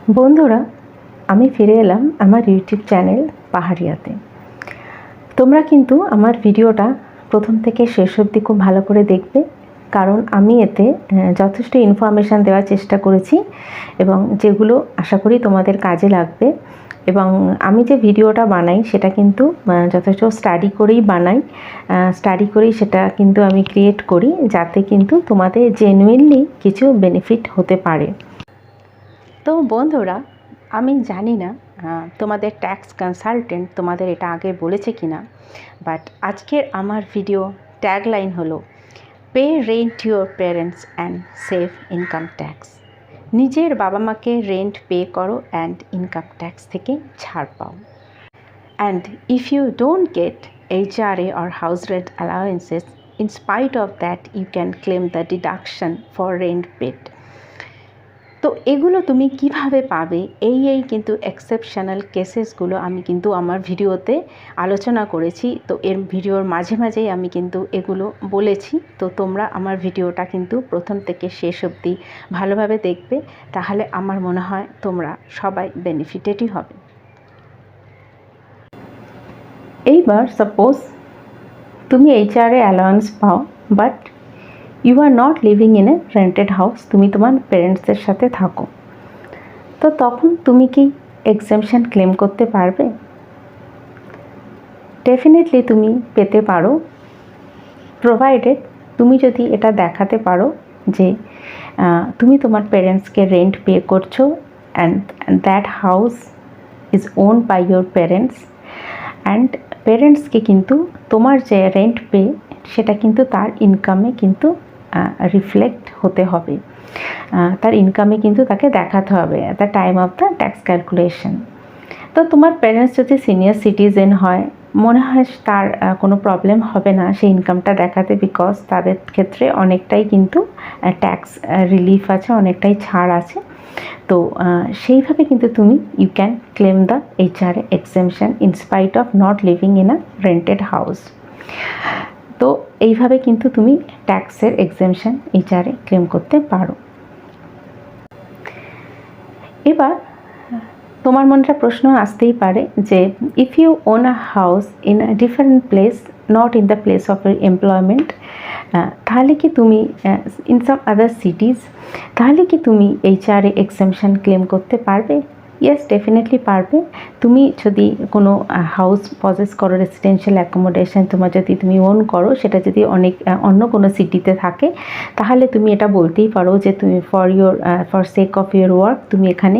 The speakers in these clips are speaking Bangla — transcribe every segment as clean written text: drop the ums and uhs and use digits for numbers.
বন্ধুরা, আমি ফিরে এলাম আমার ইউটিউব চ্যানেল পাহাড়িয়াতে। তোমরা কিন্তু আমার ভিডিওটা প্রথম থেকে শেষ অবধি খুব ভালো করে দেখবে, কারণ আমি এতে যথেষ্ট ইনফরমেশান দেওয়ার চেষ্টা করেছি এবং যেগুলো আশা করি তোমাদের কাজে লাগবে। এবং আমি যে ভিডিওটা বানাই সেটা কিন্তু যথেষ্ট স্টাডি করেই বানাই, স্টাডি করেই সেটা কিন্তু আমি ক্রিয়েট করি, যাতে কিন্তু তোমাদের জেনুইনলি কিছু বেনিফিট হতে পারে। তো বন্ধুরা, আমি জানি না তোমাদের ট্যাক্স কনসালটেন্ট তোমাদের এটা আগে বলেছে কি না, বাট আজকের আমার ভিডিও ট্যাগলাইন হলো pay rent your parents and save income tax. নিজের বাবা মাকে রেন্ট পে করো অ্যান্ড ইনকাম ট্যাক্স থেকে ছাড় পাও। And if you don't get HRA or house rent allowances, in spite of that you can claim the deduction for rent paid. তো এগুলো তুমি কিভাবে পাবে, এই কিন্তু এক্সেপশনাল কেসেসগুলো আমি কিন্তু আমার ভিডিওতে আলোচনা করেছি। তো এর ভিডিওর মাঝে মাঝেই আমি কিন্তু এগুলো বলেছি। তো তোমরা আমার ভিডিওটা কিন্তু প্রথম থেকে শেষ অবধি ভালোভাবে দেখবে, তাহলে আমার মনে হয় তোমরা সবাই বেনিফিটেডই হবে। এইবার সাপোজ তুমি HRA অ্যালাউন্স পাও, but you are not living in a rented house, তুমি তোমার প্যারেন্টসদের সাথে থাকো। তো তখন তুমি কি এক্সেমশন ক্লেম করতে পারবে? ডেফিনেটলি তুমি পেতে পারো, প্রোভাইডেড তুমি যদি এটা দেখাতে পারো যে তুমি তোমার প্যারেন্টসকে রেন্ট পে করছো and that house is owned by your parents, and প্যারেন্টসকে কিন্তু তোমার যে রেন্ট পে সেটা কিন্তু তার ইনকামে কিন্তু রিফ্লেক্ট হতে হবে, তার ইনকামে কিন্তু তাকে দেখাতে হবে at the time of the tax calculation. তো তোমার প্যারেন্টস যদি সিনিয়র সিটিজেন হয়, মনে হয় তার কোনো প্রবলেম হবে না সেই ইনকামটা দেখাতে, বিকজ তাদের ক্ষেত্রে অনেকটাই কিন্তু ট্যাক্স রিলিফ আছে, অনেকটাই ছাড় আছে। তো সেইভাবে কিন্তু তুমি you can claim the HRA exemption in spite of not living in a rented house. তো এইভাবে কিন্তু তুমি ট্যাক্সের এক্সেমশন HRA ক্লেম করতে পারো। এবার তোমার মনে একটা প্রশ্ন আসতেই পারে যে if you own a house in a different place, not in the place of your employment, তাহলে কি তুমি ইন সাম আদার সিটিজ, তাহলে কি তুমি HRA এক্সেমশন ক্লেম করতে পারবে? ইয়েস, ডেফিনেটলি পারবে। তুমি যদি কোনো হাউস পজেস করো, রেসিডেন্সিয়াল অ্যাকোমোডেশন তোমার যদি তুমি ওন করো, সেটা যদি অন্য কোনো সিটিতে থাকে, তাহলে তুমি এটা বলতেই পারো যে তুমি for sake of your work তুমি এখানে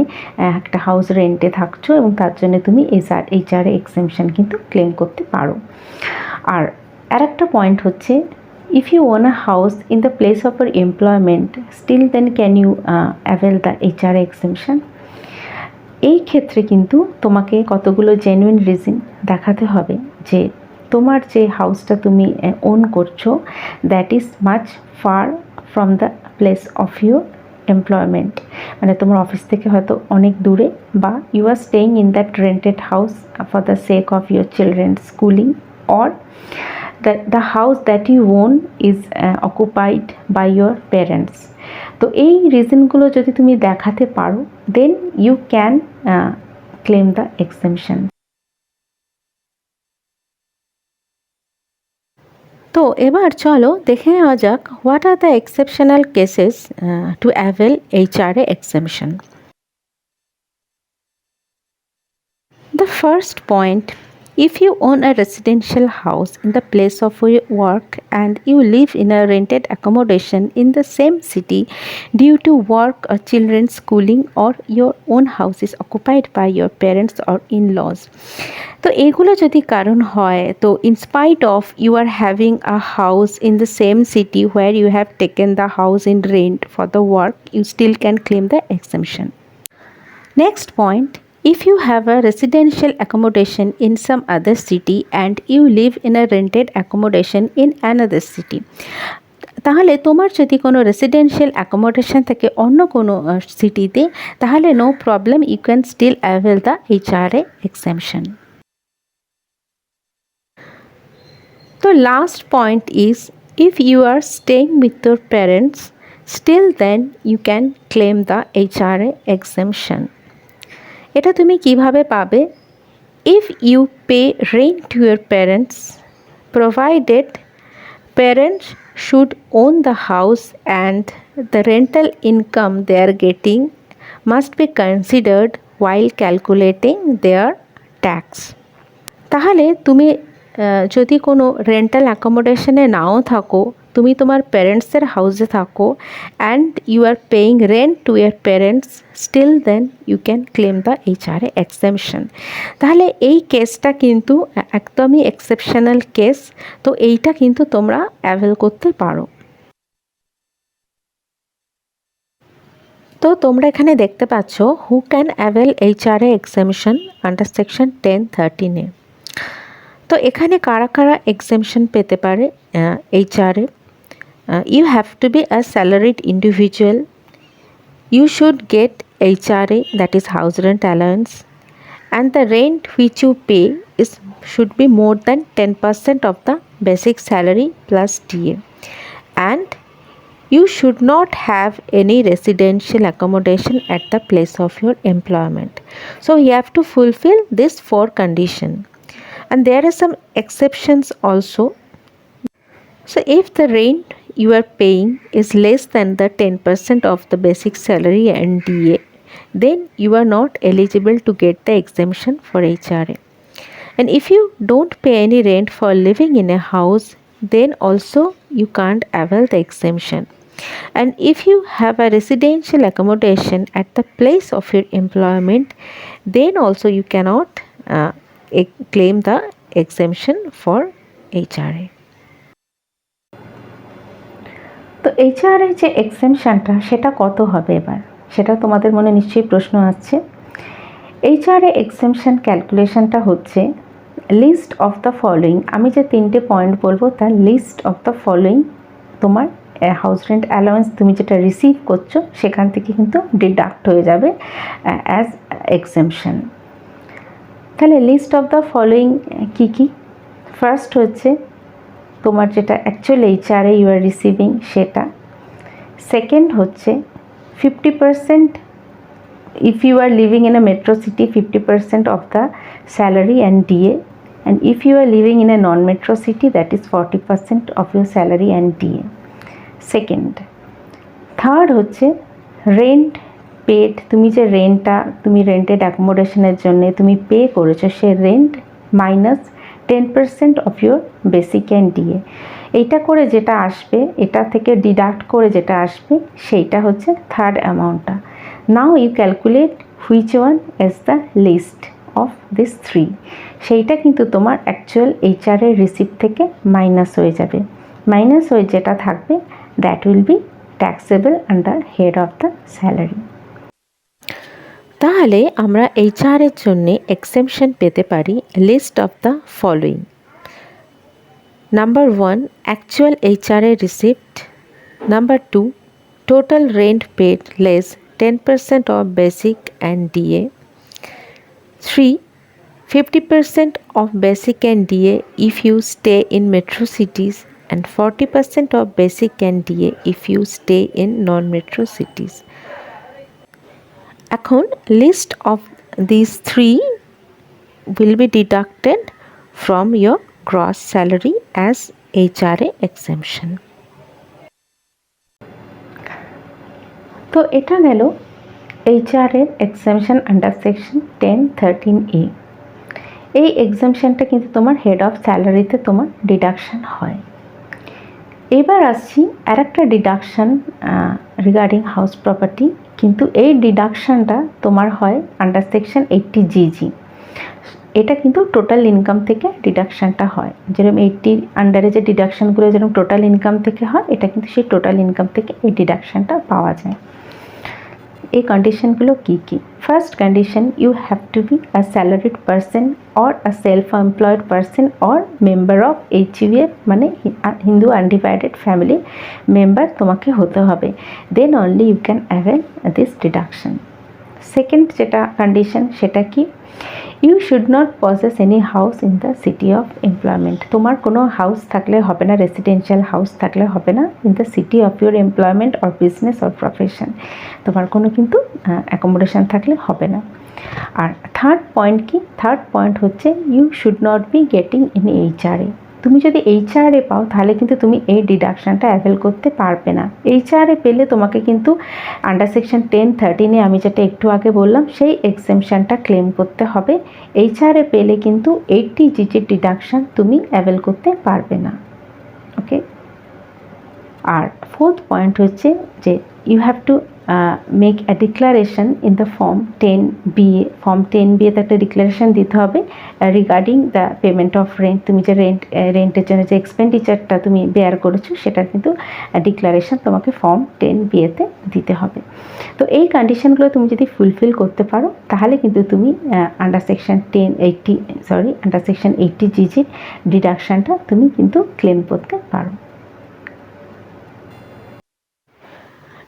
একটা হাউস রেন্টে থাকছো এবং তার জন্য তুমি HRA এক্সেমশন কিন্তু ক্লেম করতে পারো। আর আরেকটা পয়েন্ট হচ্ছে, if you own a house in the place of your employment, still then can you avail the HRA exemption? এই ক্ষেত্রে কিন্তু তোমাকে কতগুলো জেনুইন রিজন দেখাতে হবে যে তোমার যে হাউসটা তুমি ওন করছো that is much far from the place of your employment, মানে তোমার অফিস থেকে হয়তো অনেক দূরে, বা you are staying in that rented house for the sake of your children's schooling, or the house that you own is occupied by your parents. তো এই রিজনগুলো যদি তুমি দেখাতে পারো, then you can claim the exemption. তো এবার চলো দেখে নেওয়া যাক what are the exceptional cases to avail HRA exemption. The first point, if you own a residential house in the place of your work and you live in a rented accommodation in the same city due to work or children's schooling, or your own house is occupied by your parents or in-laws, তো এগুলো যদি কারণ হয়, তো in spite of you are having a house in the same city where you have taken the house in rent for the work, you still can claim the exemption. Next point, if you have a residential accommodation in some other city and you live in a rented accommodation in another city, তাহলে তোমার যদি কোনো রেসিডেন্সিয়াল অ্যাকোমোডেশন থাকে অন্য কোনো সিটিতে, তাহলে no problem, you can still avail the HRA exemption. তো last point is, if you are staying with your parents, still then you can claim the HRA exemption. এটা তুমি কিভাবে পাবে? If you pay rent to your parents, provided parents should own the house and the rental income they are getting must be considered while calculating their tax. তাহলে তুমি যদি কোনো রেন্টাল অ্যাকোমোডেশনে নাও থাকো, তুমি তোমার প্যারেন্টসের হাউসে থাকো and you are paying rent to your parents, still then you can claim the HRA exemption. তাহলে এই কেসটা কিন্তু একদমই এক্সেপশনাল কেস, তো এইটা কিন্তু তোমরা অ্যাভেল করতে পারো। তো তোমরা এখানে দেখতে পাচ্ছ who can avail HRA exemption under section 10(13)(a)। তো এখানে কারা কারা এক্সেমশন পেতে পারে HRA? You have to be a salaried individual, you should get HRA, that is house rent allowance, and the rent which you pay should be more than 10% of the basic salary plus DA, and you should not have any residential accommodation at the place of your employment. So you have to fulfill these 4 conditions, and there are some exceptions also. So if the rent you are paying is less than the 10% of the basic salary and DA, then you are not eligible to get the exemption for HRA. And if you don't pay any rent for living in a house, then also you can't avail the exemption. And if you have a residential accommodation at the place of your employment, then also you cannot claim the exemption for HRA. তো এইচআরএ যে এক্সেমশনটা সেটা কত হবে এবার, সেটা তোমাদের মনে নিশ্চয়ই প্রশ্ন আসছে। এইচআরএ এক্সেমশন ক্যালকুলেশনটা হচ্ছে লিস্ট অফ দ্য ফলোয়িং, আমি যে 3টে পয়েন্ট বলবো তার লিস্ট অফ দ্য ফলোয়িং তোমার হাউস রেন্ট অ্যালাউন্স তুমি যেটা রিসিভ করছো সেখান থেকে কিন্তু ডিডাক্ট হয়ে যাবে অ্যাজ এক্সেমশন। তাহলে লিস্ট অফ দ্য ফলোয়িং কী কী? ফার্স্ট হচ্ছে তোমার যেটা actual HRA you are receiving সেটা। সেকেন্ড হচ্ছে 50%, if you are living in a metro city, 50% of the salary and DA, and if you are living in a non-metro city, that is 40% of your salary and DA. Second. Third হচ্ছে রেন্ট পেড, তুমি যে রেন্টটা তুমি রেন্টেড অ্যাকোমোডেশনের জন্য তুমি পে করেছো সে rent minus 10% of your basic and DA, এইটা করে যেটা আসবে, এটা থেকে ডিডাক্ট করে যেটা আসবে সেইটা হচ্ছে থার্ড অ্যামাউন্টটা। Now you calculate which one is the list of this 3, সেইটা কিন্তু তোমার অ্যাকচুয়াল এইচআরএ রিসিপ্ট থেকে মাইনাস হয়ে যাবে। মাইনাস হয়ে যেটা থাকবে that will be taxable under head of the salary. তাহলে আমরা এইচআরের জন্য এক্সেমশন পেতে পারি list of the following. Number 1, actual HRA receipt. Number 2, total rent paid less 10% of basic and DA. 3, 50% of basic and DA if you stay in metro cities, and 40% of basic and DA if you stay in non-metro cities. এখন list of these 3 will be deducted from your gross salary as HRA exemption. তো এটা গেল HRA exemption under section 10(13)(a). এই এক্সেমশনটা কিন্তু তোমার হেড অফ স্যালারিতে তোমার ডিডাকশান হয়। এবার আসছি আর একটা ডিডাকশান রিগার্ডিং হাউস প্রপার্টি, কিন্তু এই ডিডাকশানটা তোমার হয় আন্ডার সেকশন 80(g)(g). এটা কিন্তু টোটাল ইনকাম থেকে ডিডাকশানটা হয়, যেরকম 80 আন্ডারে যে ডিডাকশানগুলো যেরকম টোটাল ইনকাম থেকে হয়, এটা কিন্তু সেই টোটাল ইনকাম থেকে এই ডিডাকশানটা পাওয়া যায়। এই কন্ডিশনগুলো কী কী? First condition, you have to be a salaried person or a self employed person or member of HUF, মানে হিন্দু আনডিভাইডেড ফ্যামিলি মেম্বার তোমাকে হতে হবে, then only you can avail this deduction. Second যেটা কন্ডিশন সেটা কি, you should not possess any house in the city of employment. তোমার কোনো হাউস থাকলে হবে না, রেসিডেন্সিয়াল হাউস থাকলে হবে না in the city of your employment or business or profession, তোমার কোনো কিন্তু অ্যাকোমোডেশন থাকলে হবে না। আর থার্ড পয়েন্ট কি, থার্ড পয়েন্ট হচ্ছে you should not be getting in HRA. তুমি যদি এইচআরএ পাও তাহলে কিন্তু তুমি এই ডিডাকশানটা অ্যাভেল করতে পারবে না। এইচআরএ পেলে তোমাকে কিন্তু আন্ডার সেকশন 10(13)-এ আমি যেটা একটু আগে বললাম সেই এক্সেমশনটা ক্লেম করতে হবে। এইচআরএ পেলে কিন্তু 80 ডিডাকশান তুমি অ্যাভেল করতে পারবে না। ওকে। আর ফোর্থ পয়েন্ট হচ্ছে যে you have to make a declaration in the form 10(b)। Form 10(b)-তে একটা ডিক্লারেশন দিতে হবে regarding the payment of rent. তুমি যে রেন্টের জন্য যে এক্সপেন্ডিচারটা তুমি বেয়ার করেছো সেটার কিন্তু ডিক্লারেশন তোমাকে ফর্ম 10(b)-তে দিতে হবে। তো এই কন্ডিশনগুলো তুমি যদি ফুলফিল করতে পারো তাহলে কিন্তু তুমি আন্ডার সেকশন 80GG ডিডাকশানটা তুমি কিন্তু ক্লেম করতে পারো।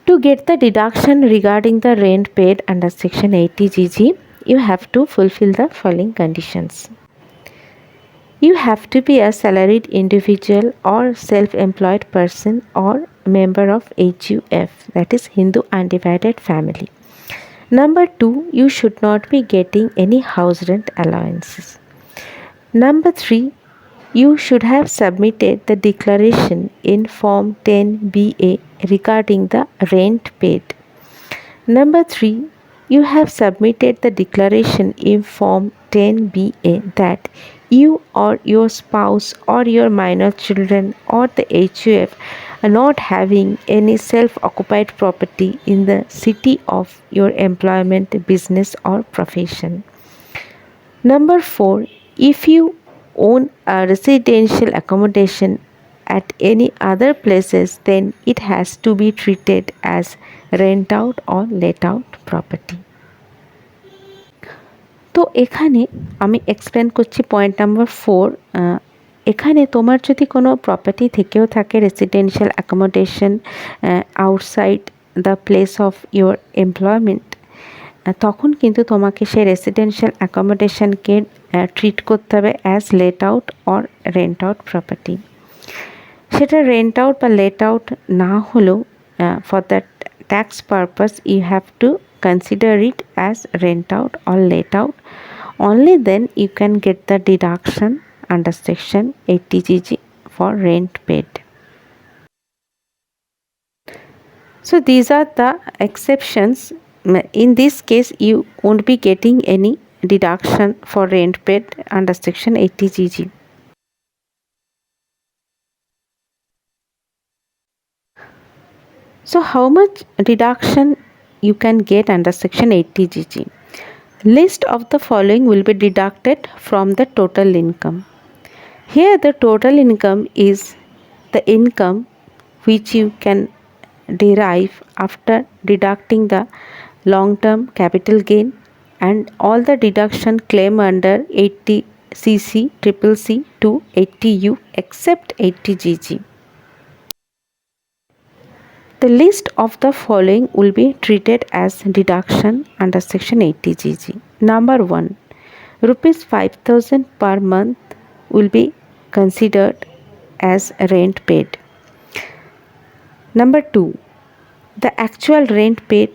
To get the deduction regarding the rent paid under section 80GG, you have to fulfill the following conditions. You have to be a salaried individual or self-employed person or member of HUF, that is Hindu Undivided Family. Number 2, you should not be getting any house rent allowances. Number 3, you should have submitted the declaration in Form 10(b)(a) regarding the rent paid. Number 3, you have submitted the declaration in Form 10(b)(a) that you or your spouse or your minor children or the HUF are not having any self-occupied property in the city of your employment, business or profession. Number 4, if you own a residential accommodation at any other places, then it has to be treated as rent out or let out property. তো এখানে আমি এক্সপ্লেন করছি পয়েন্ট নাম্বার 4। এখানে তোমার যদি কোনো প্রপার্টি থেকেও থাকে residential accommodation outside the place of your employment, তখন কিন্তু তোমাকে সেই রেসিডেন্সিয়াল অ্যাকোমোডেশনকে ট্রিট করতে হবে as let out or rent out property. সেটা রেন্ট আউট বা লেট আউট না হলেও for that tax purpose you have to consider it as rent out or let out. Only then you can get the deduction under section 80GG for rent paid. So these are the exceptions. In this case you won't be getting any deduction for rent paid under section 80GG. So how much deduction you can get under section 80GG? List of the following will be deducted from the total income. Here the total income is the income which you can derive after deducting the long-term capital gain and all the deduction claim under 80CC, CCC to 80U except 80GG. The list of the following will be treated as deduction under section 80GG. Number 1, rupees 5,000 per month will be considered as rent paid. Number 2, the actual rent paid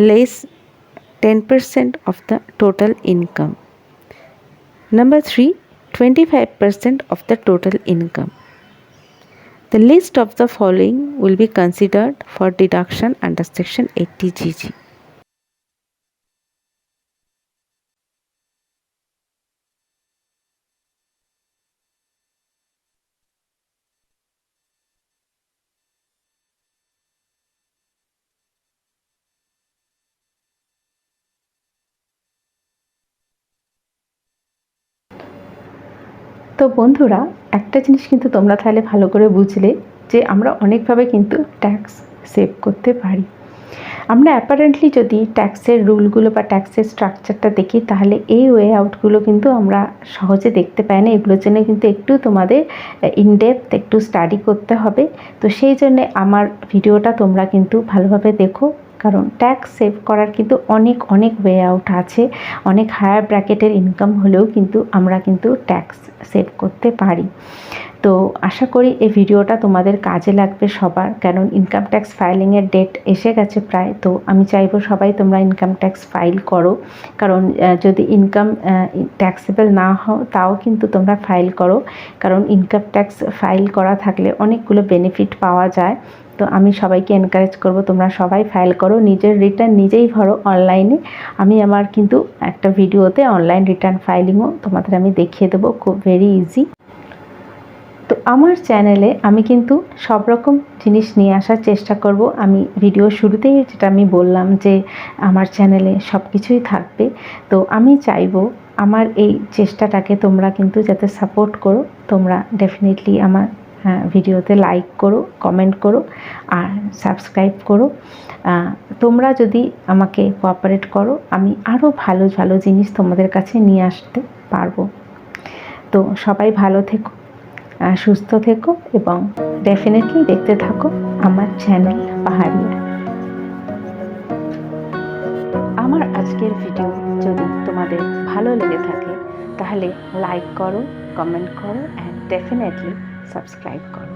less 10% of the total income. Number 3, 25% of the total income. The list of the following will be considered for deduction under section 80GG. তো বন্ধুরা, একটা জিনিস কিন্তু তোমরা তাহলে ভালো করে বুঝলে যে আমরা অনেকভাবে কিন্তু ট্যাক্স সেভ করতে পারি। আমরা অ্যাপারেন্টলি যদি ট্যাক্সের রুলগুলো বা ট্যাক্সের স্ট্রাকচারটা দেখি তাহলে এই ওয়ে আউটগুলো কিন্তু আমরা সহজে দেখতে পাই না। এগুলোর জন্য কিন্তু একটু তোমাদের ইনডেপথ একটু স্টাডি করতে হবে। তো সেই জন্যে আমার ভিডিওটা তোমরা কিন্তু ভালোভাবে দেখো, কারণ ট্যাক্স সেভ করার কিন্তু অনেক অনেক ওয়ে আউট আছে। অনেক হায়ার ব্র্যাকেটের ইনকাম হলেও কিন্তু আমরা কিন্তু ট্যাক্স সেভ করতে পারি। তো তো আশা করি এই ভিডিওটা তোমাদের কাজে লাগবে সবার, কারণ ইনকাম ট্যাক্স ফাইলিংয়ের ডেট এসে গেছে প্রায়। তো আমি চাইবো সবাই তোমরা ইনকাম ট্যাক্স ফাইল করো, কারণ যদি ইনকাম ট্যাক্সেবল না হও তাও কিন্তু তোমরা ফাইল করো, কারণ ইনকাম ট্যাক্স ফাইল করা থাকলে অনেকগুলো বেনিফিট পাওয়া যায়। তো আমি সবাইকে এনকারেজ করব তোমরা সবাই ফাইল করো, নিজের রিটার্ন নিজেই ভরো অনলাইনে। আমি আমার কিন্তু একটা ভিডিওতে অনলাইন রিটার্ন ফাইলিংও তোমাদের আমি দেখিয়ে দেবো, খুব ভেরি ইজি। তো আমার চ্যানেলে আমি কিন্তু সব রকম জিনিস নিয়ে আসার চেষ্টা করব। আমি ভিডিও শুরুতেই যেটা আমি বললাম যে আমার চ্যানেলে সব কিছুই থাকবে। তো আমি চাইবো আমার এই চেষ্টাটাকে তোমরা কিন্তু যাতে সাপোর্ট করো। তোমরা ডেফিনেটলি আমার ভিডিওতে লাইক করো, কমেন্ট করো আর সাবস্ক্রাইব করো। তোমরা যদি আমাকে কোঅপারেট করো, আমি আরও ভালো ভালো জিনিস তোমাদের কাছে নিয়ে আসতে পারবো। তো সবাই ভালো থেকো, সুস্থ থেকো এবং ডেফিনেটলি দেখতে থাকো আমার চ্যানেল পাহাড়িয়া। আমার আজকের ভিডিও যদি তোমাদের ভালো লেগে থাকে তাহলে লাইক করো, কমেন্ট করো অ্যান্ড ডেফিনেটলি সাবস্ক্রাইব করো।